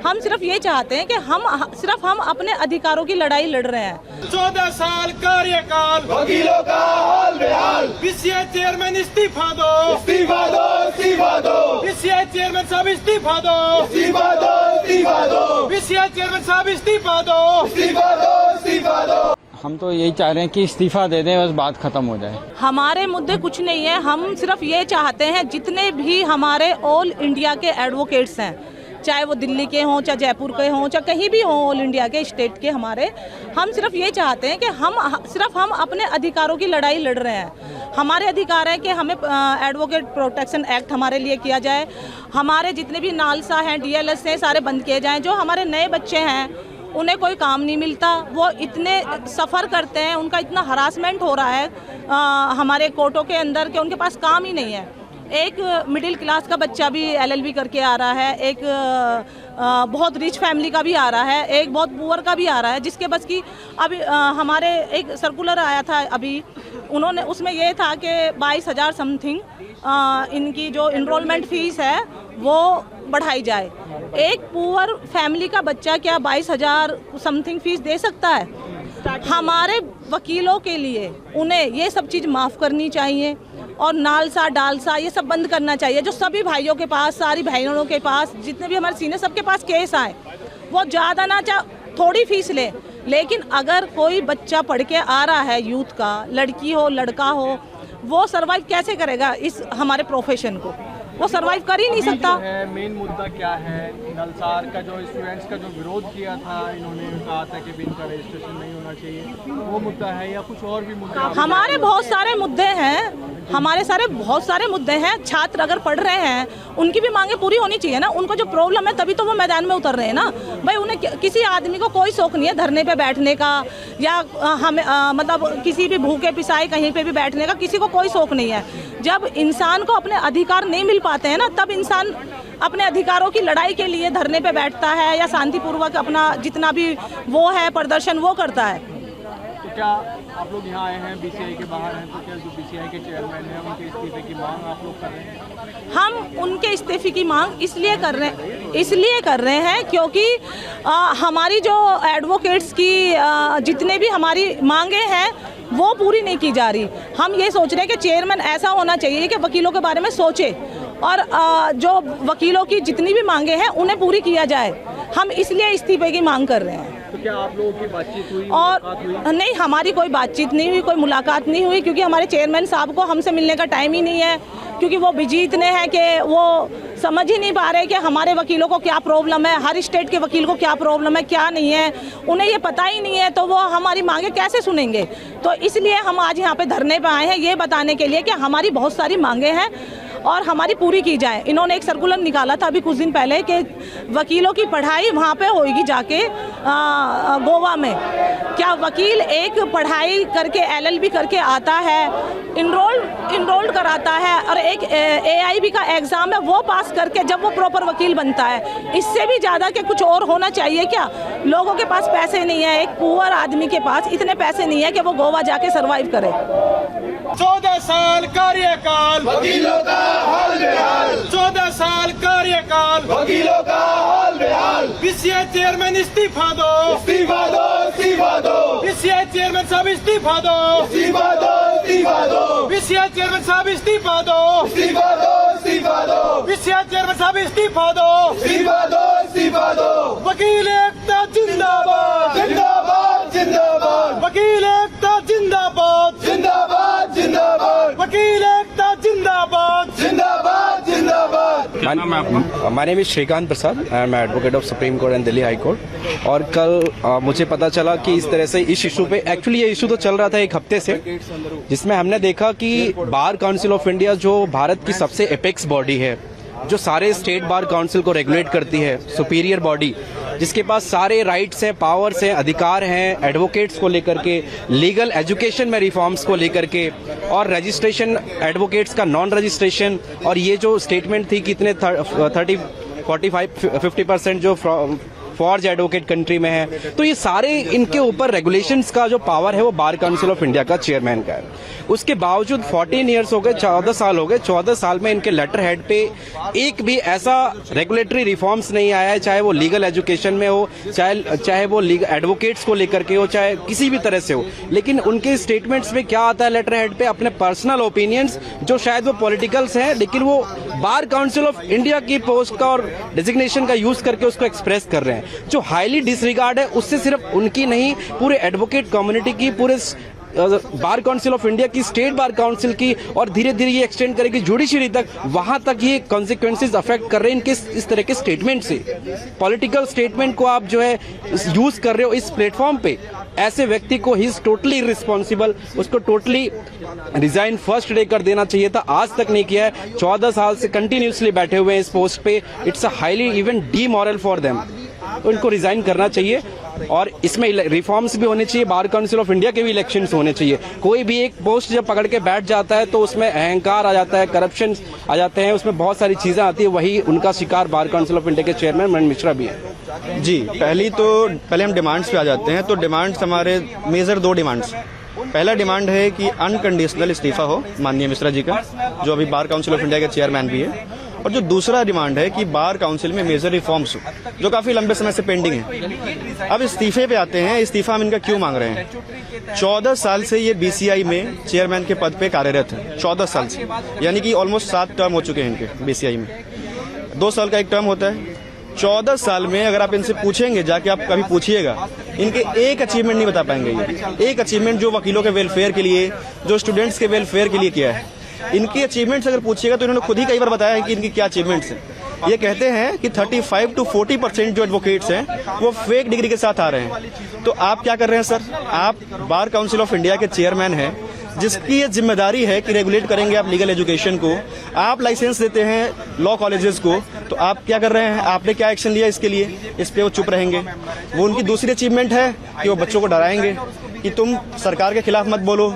हम सिर्फ ये चाहते हैं कि हम अपने अधिकारों की लड़ाई लड़ रहे हैं। 14 साल कार्यकाल, वकीलों का हाल बेहाल, बीसीआई चेयरमैन इस्तीफा दो, इस्तीफा दो, इस्तीफा दो, बीसीआई चेयरमैन साहब इस्तीफा दो, इस्तीफा दो, इस्तीफा दो, बीसीआई चेयरमैन साहब इस्तीफा दो, इस्तीफा दो, इस्तीफा दो। हम तो यही चाह रहे हैं कि इस्तीफा दे दें, बस बात खत्म हो जाए। हमारे मुद्दे कुछ नहीं है, हम सिर्फ ये चाहते हैं जितने भी हमारे ऑल इंडिया के एडवोकेट्स हैं, चाहे वो दिल्ली के हों, चाहे जयपुर के हों, चाहे कहीं भी हों ऑल इंडिया के स्टेट के हमारे, हम सिर्फ ये चाहते हैं कि हम अपने अधिकारों की लड़ाई लड़ रहे हैं। हमारे अधिकार है कि हमें एडवोकेट प्रोटेक्शन एक्ट हमारे लिए किया जाए, हमारे जितने भी नालसा हैं, डीएलएस हैं, सारे बंद किए जाएँ। जो हमारे नए बच्चे हैं उन्हें कोई काम नहीं मिलता, वो इतने सफ़र करते हैं, उनका इतना हरासमेंट हो रहा है हमारे कोर्टों के अंदर कि उनके पास काम ही नहीं है। एक मिडिल क्लास का बच्चा भी एलएलबी करके आ रहा है, एक बहुत रिच फैमिली का भी आ रहा है, एक बहुत पुअर का भी आ रहा है, जिसके बस की अभी हमारे एक सर्कुलर आया था अभी, उन्होंने उसमें ये था कि 22,000 समथिंग इनकी जो इनरोलमेंट फ़ीस है वो बढ़ाई जाए। एक पुअर फैमिली का बच्चा क्या 22,000 समथिंग फ़ीस दे सकता है? हमारे वकीलों के लिए उन्हें ये सब चीज़ माफ़ करनी चाहिए और नालसा डालसा ये सब बंद करना चाहिए। जो सभी भाइयों के पास, सारी बहनों के पास, जितने भी हमारे सीनियर सबके पास केस आए, वो ज़्यादा ना थोड़ी फीस ले, लेकिन अगर कोई बच्चा पढ़ के आ रहा है यूथ का, लड़की हो लड़का हो, वो सर्वाइव कैसे करेगा इस हमारे प्रोफेशन को? वो सर्वाइव कर ही नहीं सकता। मेन मुद्दा क्या है? नलसार का जो स्टूडेंट्स का जो विरोध किया था, इन्होंने कहा था कि इनका रजिस्ट्रेशन नहीं होना चाहिए, वो मुद्दा है या कुछ और भी मुद्दा? हमारे बहुत सारे मुद्दे हैं, बहुत सारे मुद्दे हैं। छात्र अगर पढ़ रहे हैं उनकी भी मांगे पूरी होनी चाहिए ना। उनको जो प्रॉब्लम है तभी तो वो मैदान में उतर रहे हैं ना भाई। उन्हें किसी आदमी को कोई शौक नहीं है धरने पे बैठने का या हमें मतलब किसी भी भूखे पिसाए कहीं पे भी बैठने का, किसी को कोई शौक नहीं है। जब इंसान को अपने अधिकार नहीं मिल पाते हैं ना, तब इंसान अपने अधिकारों की लड़ाई के लिए धरने पे बैठता है या शांतिपूर्वक अपना जितना भी वो है प्रदर्शन वो करता है। तो क्या आप लोग यहाँ आए हैं बीसीआई के बाहर हैं, तो क्या जो बीसीआई के चेयरमैन हैं उनके इस्तीफे की मांग आप लोग कर रहे हैं? हम उनके इस्तीफे की मांग इसलिए कर रहे हैं क्योंकि हमारी जो एडवोकेट्स की जितने भी हमारी मांगे हैं वो पूरी नहीं की जा रही। हम ये सोच रहे हैं कि चेयरमैन ऐसा होना चाहिए कि वकीलों के बारे में सोचे और जो वकीलों की जितनी भी मांगे हैं उन्हें पूरी किया जाए। हम इसलिए इस्तीफे की मांग कर रहे हैं। तो क्या आप लोगों की बातचीत हुई? और नहीं, हमारी कोई बातचीत नहीं हुई, कोई मुलाकात नहीं हुई, क्योंकि हमारे चेयरमैन साहब को हमसे मिलने का टाइम ही नहीं है, क्योंकि वो बिजी इतने हैं कि वो समझ ही नहीं पा रहे कि हमारे वकीलों को क्या प्रॉब्लम है, हर स्टेट के वकील को क्या प्रॉब्लम है, क्या नहीं है, उन्हें ये पता ही नहीं है, तो वो हमारी मांगे कैसे सुनेंगे। तो इसलिए हम आज यहाँ पे धरने पे आए हैं ये बताने के लिए कि हमारी बहुत सारी मांगे हैं और हमारी पूरी की जाए। इन्होंने एक सर्कुलर निकाला था अभी कुछ दिन पहले कि वकीलों की पढ़ाई वहाँ पे होगी जाके गोवा में। क्या वकील एक पढ़ाई करके एलएलबी करके आता है, इनरोल्ड कराता है और एक एआईबी का एग्ज़ाम है वो पास करके जब वो प्रॉपर वकील बनता है? इससे भी ज़्यादा कि कुछ और होना चाहिए क्या? लोगों के पास पैसे नहीं है, एक पुअर आदमी के पास इतने पैसे नहीं है कि वो गोवा जाके सर्वाइव करे। 14 साल कार्यकाल, वकीलों का हाल बेहाल, 14 साल कार्यकाल, वकीलों का हाल बेहाल, बीसीआई चेयरमैन इस्तीफा दो, इस्तीफा दो, इस्तीफा दो, बीसीआई चेयरमैन साहब इस्तीफा दो, इस्तीफा दो, इस्तीफा दो, बीसीआई चेयरमैन साहब इस्तीफा दो, इस्तीफा दो, इस्तीफा दो, बीसीआई चेयरमैन साहब इस्तीफा दो, इस्तीफा दो, इस्तीफा दो। वकील एकता जिंदाबाद, जिंदाबाद, जिंदाबाद, वकील एकता जिंदाबाद, जिंदाबाद, जिंदाबाद, वकील एकता जिंदाबाद, जिंदाबाद, जिंदाबाद। My name is Shrikant Prasad, I am advocate of Supreme Court and Delhi High Court. और कल मुझे पता चला कि इस तरह से इस इशू पे, एक्चुअली ये इशू तो चल रहा था एक हफ्ते से, जिसमें हमने देखा कि बार काउंसिल ऑफ इंडिया जो भारत की सबसे एपेक्स बॉडी है, जो सारे स्टेट बार काउंसिल को रेगुलेट करती है, सुपीरियर बॉडी जिसके पास सारे राइट्स हैं, पावर्स हैं, अधिकार हैं एडवोकेट्स को लेकर के, लीगल एजुकेशन में रिफॉर्म्स को लेकर के, और रजिस्ट्रेशन एडवोकेट्स का नॉन रजिस्ट्रेशन, और ये जो स्टेटमेंट थी कितने 30, 45, 50% जो लाफॉर्ज एडवोकेट कंट्री में है। तो ये सारे इनके ऊपर रेगुलेशंस का जो पावर है वो बार काउंसिल ऑफ इंडिया का चेयरमैन का है। उसके बावजूद 14 ईयर्स हो गए, 14 साल हो गए, 14 साल में इनके लेटर हेड पे एक भी ऐसा रेगुलेटरी रिफॉर्म्स नहीं आया है, चाहे वो लीगल एजुकेशन में हो, चाहे वो एडवोकेट्स को लेकर के हो, चाहे किसी भी तरह से हो। लेकिन उनके स्टेटमेंट्स में क्या आता है लेटर हेड पे? अपने पर्सनल ओपिनियंस, जो शायद वो पॉलिटिकल्स हैं, लेकिन वो बार काउंसिल ऑफ इंडिया की पोस्ट का और डिजिग्नेशन का यूज करके उसको एक्सप्रेस कर रहे हैं, जो हाईली डिसरिगार्ड है। उससे सिर्फ उनकी नहीं, पूरे एडवोकेट कम्युनिटी की, पूरे बार काउंसिल ऑफ इंडिया की, स्टेट बार काउंसिल की, और धीरे धीरे ये एक्सटेंड करेगी जुडिशरी तक। वहां तक ये कॉन्सिक्वेंसेज अफेक्ट कर रहे हैं इनके इस तरह के स्टेटमेंट से। पॉलिटिकल स्टेटमेंट को आप जो है यूज कर रहे हो इस प्लेटफॉर्म पे, ऐसे व्यक्ति को ही इज टोटली रिस्पॉन्सिबल, उसको टोटली रिजाइन फर्स्ट डे कर देना चाहिए था, आज तक नहीं किया है। 14 साल से कंटिन्यूसली बैठे हुए हैं इस पोस्ट पे। It's a highly even demoral for them. तो इनको रिजाइन करना चाहिए और इसमें रिफॉर्म्स भी होने चाहिए। बार काउंसिल ऑफ इंडिया के भी इलेक्शंस होने चाहिए। कोई भी एक पोस्ट जब पकड़ के बैठ जाता है तो उसमें अहंकार आ जाता है, करप्शन आ जाते हैं, उसमें बहुत सारी चीजें आती है। वही उनका शिकार बार काउंसिल ऑफ इंडिया के चेयरमैन मणि मिश्रा भी है। जी, पहले हम डिमांड्स पे आ जाते हैं। तो डिमांड्स हमारे मेजर 2 डिमांड्स। पहला डिमांड है कि अनकंडीशनल इस्तीफा हो माननीय मिश्रा जी का, जो अभी बार काउंसिल ऑफ इंडिया के चेयरमैन भी है। और जो दूसरा डिमांड है कि बार काउंसिल में मेजर रिफॉर्म्स हो, जो काफी लंबे समय से पेंडिंग है। अब इस्तीफे पे आते हैं। इस्तीफा हम इनका क्यों मांग रहे हैं? 14 साल से ये बीसीआई में चेयरमैन के पद पे कार्यरत है। 14 साल से, यानी कि ऑलमोस्ट 7 टर्म हो चुके हैं इनके बीसीआई में। 2 साल का एक टर्म होता है। 14 साल में अगर आप इनसे पूछेंगे, जाके आप कभी पूछिएगा, इनके एक अचीवमेंट नहीं बता पाएंगे। ये एक अचीवमेंट जो वकीलों के वेलफेयर के लिए, जो स्टूडेंट्स के वेलफेयर के लिए किया है, इनकी अचीवमेंट्स अगर पूछिएगा तो इन्होंने खुद ही कई बार बताया है कि इनकी क्या अचीवमेंट्स हैं। ये कहते हैं कि 35 to 40% जो एडवोकेट्स हैं वो फेक डिग्री के साथ आ रहे हैं। तो आप क्या कर रहे हैं सर? आप बार काउंसिल ऑफ इंडिया के चेयरमैन हैं, जिसकी ये जिम्मेदारी है कि रेगुलेट करेंगे आप लीगल एजुकेशन को। आप लाइसेंस देते हैं लॉ कॉलेजेस को, तो आप क्या कर रहे हैं? आपने क्या एक्शन लिया इसके लिए? इस पे वो चुप रहेंगे। वो उनकी दूसरी अचीवमेंट है कि वो बच्चों को डराएंगे कि तुम सरकार के खिलाफ मत बोलो,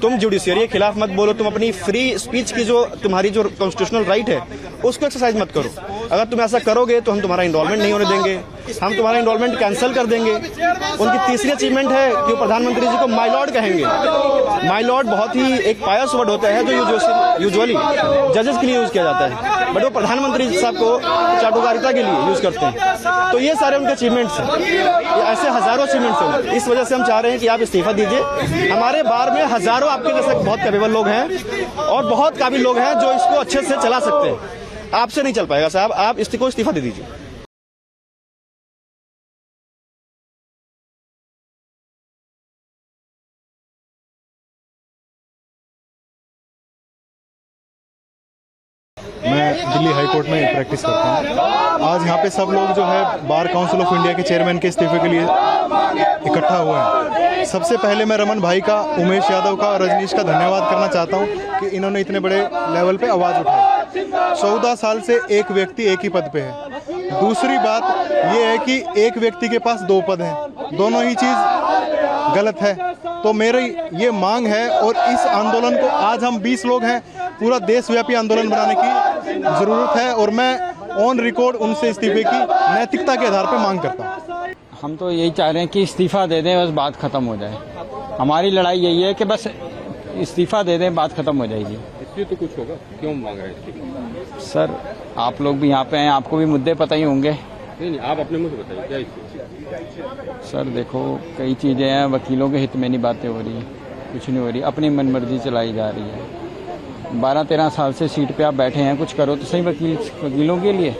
तुम जुडिशियरी के खिलाफ मत बोलो, तुम अपनी फ्री स्पीच की जो तुम्हारी जो कॉन्स्टिट्यूशनल राइट है उसको एक्सरसाइज मत करो। अगर तुम ऐसा करोगे तो हम तुम्हारा इनरोलमेंट नहीं होने देंगे, हम तुम्हारा इनरोलमेंट कैंसिल कर देंगे। उनकी तीसरी अचीवमेंट है कि वो प्रधानमंत्री जी को माय लॉर्ड कहेंगे। माय लॉर्ड बहुत ही एक पायस वर्ड होता है जो यूजुअली जजेस के लिए यूज किया जाता है, बट वो प्रधानमंत्री साहब को चाटुकारिता के लिए यूज करते हैं। तो ये सारे उनके अचीवमेंट्स हैं, ये ऐसे हजारों अचीवमेंट्स हैं। इस वजह से हम चाह रहे हैं कि आप इस्तीफा दीजिए। हमारे बार में हजारों आपके जैसे बहुत कैपेबल लोग हैं और बहुत काबिल लोग हैं जो इसको अच्छे से चला सकते हैं। आपसे नहीं चल पाएगा साहब, आप इसको इस्तीफा दे दीजिए। मैं दिल्ली हाई कोर्ट में प्रैक्टिस करता हूँ। आज यहाँ पे सब लोग जो है बार काउंसिल ऑफ इंडिया के चेयरमैन के इस्तीफे के लिए इकट्ठा हुए हैं। सबसे पहले मैं रमन भाई का, उमेश यादव का और रजनीश का धन्यवाद करना चाहता हूँ कि इन्होंने इतने बड़े लेवल पे आवाज़ उठाई। 14 साल से एक व्यक्ति एक ही पद पे है। दूसरी बात ये है कि एक व्यक्ति के पास 2 पद हैं, दोनों ही चीज़ गलत है। तो मेरी ये मांग है और इस आंदोलन को आज हम 20 लोग हैं, पूरा देशव्यापी आंदोलन बनाने की ज़रूरत है और मैं ऑन रिकॉर्ड उनसे इस्तीफे की नैतिकता के आधार पर मांग करता हूँ। हम तो यही चाह रहे हैं कि इस्तीफा दे दें, बस बात खत्म हो जाए। हमारी लड़ाई यही है कि बस इस्तीफा दे दें, बात खत्म हो जाएगी। इसलिए तो कुछ होगा, क्यों मांग रहे हैं इस्तीफा? सर आप लोग भी यहाँ पे हैं, आपको भी मुद्दे पता ही होंगे। नहीं, आप अपने मुझे बताइए क्या इस्तीफा? सर देखो, कई चीज़ें हैं, वकीलों के हित में नहीं बातें हो रही, कुछ नहीं हो रही, अपनी मनमर्जी चलाई जा रही है। 12-13 साल से सीट पे आप बैठे हैं, कुछ करो तो सही वकीलों के लिए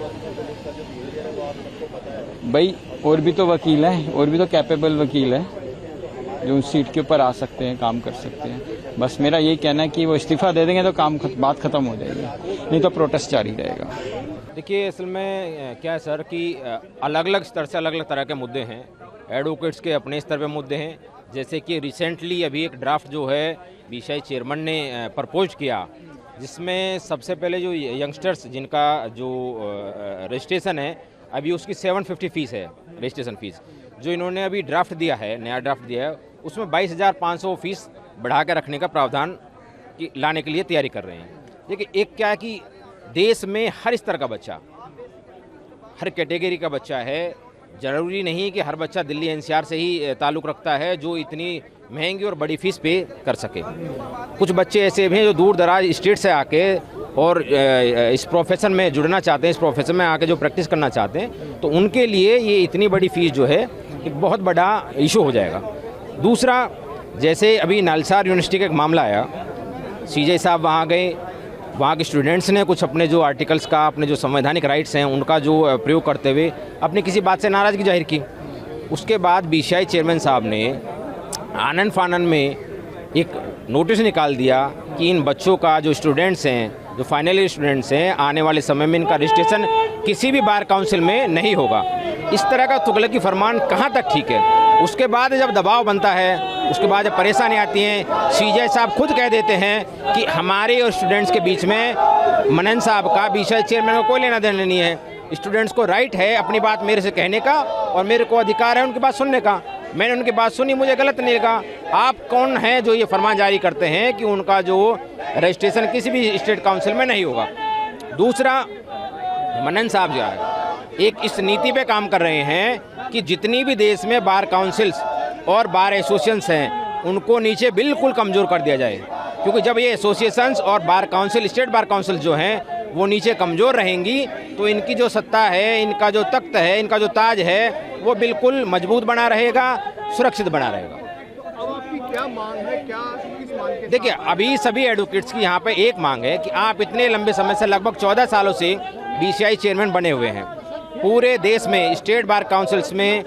भाई। और भी तो वकील हैं, और भी तो कैपेबल वकील हैं जो उस सीट के ऊपर आ सकते हैं, काम कर सकते हैं। बस मेरा यही कहना है कि वो इस्तीफा दे देंगे तो बात खत्म हो जाएगी, नहीं तो प्रोटेस्ट जारी रहेगा। देखिए, असल में क्या है सर कि अलग अलग स्तर से अलग अलग तरह के मुद्दे हैं। एडवोकेट्स के अपने स्तर पे मुद्दे हैं, जैसे कि रिसेंटली अभी एक ड्राफ्ट जो है बीसीआई चेयरमैन ने प्रपोज किया, जिसमें सबसे पहले जो यंगस्टर्स जिनका जो रजिस्ट्रेशन है अभी उसकी 750 फीस है रजिस्ट्रेशन फीस, जो इन्होंने अभी ड्राफ्ट दिया है, नया ड्राफ्ट दिया है, उसमें 22,500 फीस बढ़ा के रखने का प्रावधान लाने के लिए तैयारी कर रहे हैं। देखिए, एक क्या है कि देश में हर स्तर का बच्चा, हर कैटेगरी का बच्चा है ज़रूरी नहीं कि हर बच्चा दिल्ली एनसीआर से ही ताल्लुक़ रखता है जो इतनी महंगी और बड़ी फ़ीस पे कर सके। कुछ बच्चे ऐसे भी हैं जो दूर दराज स्टेट से आके और इस प्रोफेशन में जुड़ना चाहते हैं, इस प्रोफेशन में आके जो प्रैक्टिस करना चाहते हैं, तो उनके लिए ये इतनी बड़ी फ़ीस जो है एक बहुत बड़ा इशू हो जाएगा। दूसरा, जैसे अभी नलसार यूनिवर्सिटी का एक मामला आया, सीजे साहब वहाँ गए, वहाँ के स्टूडेंट्स ने कुछ अपने जो आर्टिकल्स का, अपने जो संवैधानिक राइट्स हैं उनका जो प्रयोग करते हुए अपनी किसी बात से नाराज़गी जाहिर की। उसके बाद बीसीआई चेयरमैन साहब ने आनन फानन में एक नोटिस निकाल दिया कि इन बच्चों का जो स्टूडेंट्स हैं, जो फाइनल ईयर स्टूडेंट्स हैं, आने वाले समय में इनका रजिस्ट्रेशन किसी भी बार काउंसिल में नहीं होगा। इस तरह का तुगलकी फरमान कहाँ तक ठीक है? उसके बाद जब दबाव बनता है, उसके बाद जब परेशानी आती है, सीजे साहब खुद कह देते हैं कि हमारे और स्टूडेंट्स के बीच में मनन साहब का बीसीआई चेयरमैन को कोई लेना देना नहीं है। स्टूडेंट्स को राइट है अपनी बात मेरे से कहने का और मेरे को अधिकार है उनकी बात सुनने का। मैंने उनकी बात सुनी, मुझे गलत नहीं लगा। आप कौन हैं जो ये फरमान जारी करते हैं कि उनका जो रजिस्ट्रेशन किसी भी स्टेट काउंसिल में नहीं होगा? दूसरा, मनन साहब जो है एक इस नीति पे काम कर रहे हैं कि जितनी भी देश में बार काउंसिल्स और बार एसोसिएशंस हैं उनको नीचे बिल्कुल कमज़ोर कर दिया जाए, क्योंकि जब ये एसोसिएशंस और bar council, state bar council जो हैं वो नीचे कमज़ोर रहेंगी तो इनकी जो सत्ता है, इनका जो तख्त है, इनका जो ताज है वो बिल्कुल मजबूत बना रहेगा, सुरक्षित बना रहेगा। अब आपकी क्या मांग है, क्या किस मांग के? देखिए, अभी सभी एडवोकेट्स की यहाँ पे एक मांग है कि आप इतने लंबे समय से, लगभग 14 सालों से बीसीआई चेयरमैन बने हुए हैं। पूरे देश में स्टेट बार काउंसिल्स में,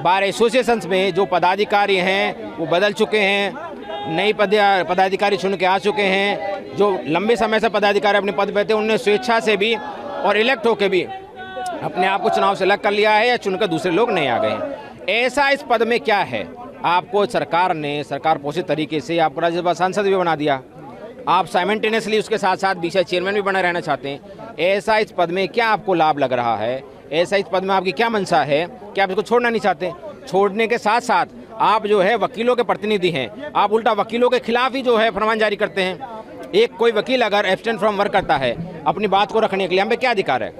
बार एसोसिएशंस में जो पदाधिकारी हैं वो बदल चुके हैं, नई पदाधिकारी चुन के आ चुके हैं। जो लंबे समय से पदाधिकारी अपने पद पे थे उन्होंने स्वेच्छा से भी और इलेक्ट होकर भी अपने आप को चुनाव से अलग कर लिया है या चुनकर दूसरे लोग नहीं आ गए हैं। ऐसा इस पद में क्या है? आपको सरकार पोषित तरीके से आपको राज्यसभा सांसद भी बना दिया, आप साइमल्टेनियसली उसके साथ साथ बीसीआई चेयरमैन भी बने रहना चाहते हैं। ऐसा इस पद में क्या आपको लाभ लग रहा है? ऐसा इस पद में आपकी क्या मंशा है कि आप इसको छोड़ना नहीं चाहते? छोड़ने के साथ साथ आप जो है वकीलों के प्रतिनिधि हैं, आप उल्टा वकीलों के खिलाफ ही जो है फरमान जारी करते हैं। एक कोई वकील अगर एब्सटेंट फ्रॉम वर्क करता है अपनी बात को रखने के लिए, हमें क्या अधिकार है?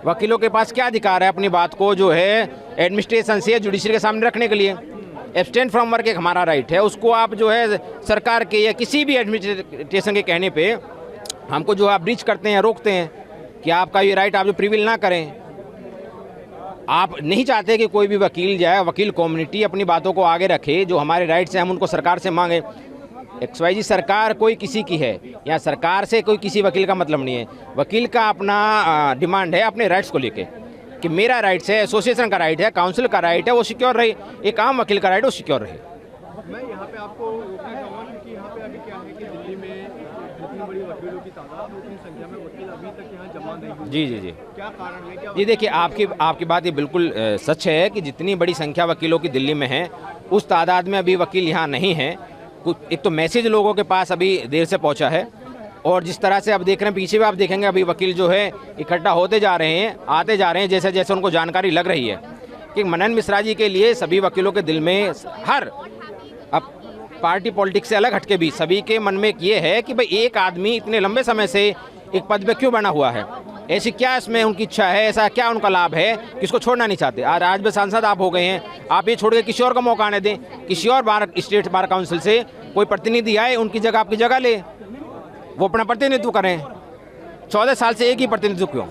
वकीलों के पास क्या अधिकार है अपनी बात को जो है एडमिनिस्ट्रेशन से, जुडिशरी के सामने रखने के लिए? एब्सटेंट फ्रॉम वर्क एक हमारा राइट है, उसको आप जो है सरकार के या किसी भी एडमिनिस्ट्रेशन के कहने पे हमको जो आप ब्रीच करते हैं, रोकते हैं कि आपका ये राइट आप जो प्रिवील ना करें। आप नहीं चाहते कि कोई भी वकील जाए, वकील कम्युनिटी अपनी बातों को आगे रखे, जो हमारे राइट्स हैं हम उनको सरकार से मांगे। XYZ सरकार कोई किसी की है या सरकार से कोई किसी वकील का मतलब नहीं है। वकील का अपना डिमांड है अपने राइट्स को लेके कि मेरा राइट्स है, एसोसिएशन का राइट है, काउंसिल का राइट है, वो सिक्योर रहे, एक आम वकील का राइट है वो सिक्योर रहे। मैं यहाँ पे आपको रोकना चाहूँगा क्योंकि यहाँ पे अभी क्या है कि दिल्ली में जितनी बड़ी वकीलों की तादाद है उतनी संख्या में वकील अभी तक यहाँ जमा नहीं हुए। जी। क्या कारण है? क्या जी देखिए, आपकी बात ये बिल्कुल सच है कि जितनी बड़ी संख्या वकीलों की दिल्ली में है उस तादाद में अभी वकील यहाँ नहीं है। एक तो मैसेज लोगों के पास अभी देर से पहुँचा है और जिस तरह से अब देख रहे हैं, पीछे भी आप देखेंगे अभी वकील जो है इकट्ठा होते जा रहे हैं, आते जा रहे हैं, जैसे जैसे उनको जानकारी लग रही है कि मनन मिश्रा जी के लिए सभी वकीलों के दिल में, हर अब पार्टी पॉलिटिक्स से अलग हटके भी सभी के मन में ये है कि भाई एक आदमी इतने लंबे समय से एक पद पे क्यों बना हुआ है, ऐसी क्या इसमें उनकी इच्छा है, ऐसा क्या उनका लाभ है कि इसको छोड़ना नहीं चाहते। आज भी सांसद आप हो गए हैं, आप ये छोड़ के किसी और को मौका आने दें, किसी और स्टेट बार काउंसिल से कोई प्रतिनिधि आए, उनकी जगह आपकी जगह ले, वो अपना प्रतिनिधित्व करें। 14 साल से एक ही प्रतिनिधित्व क्यों?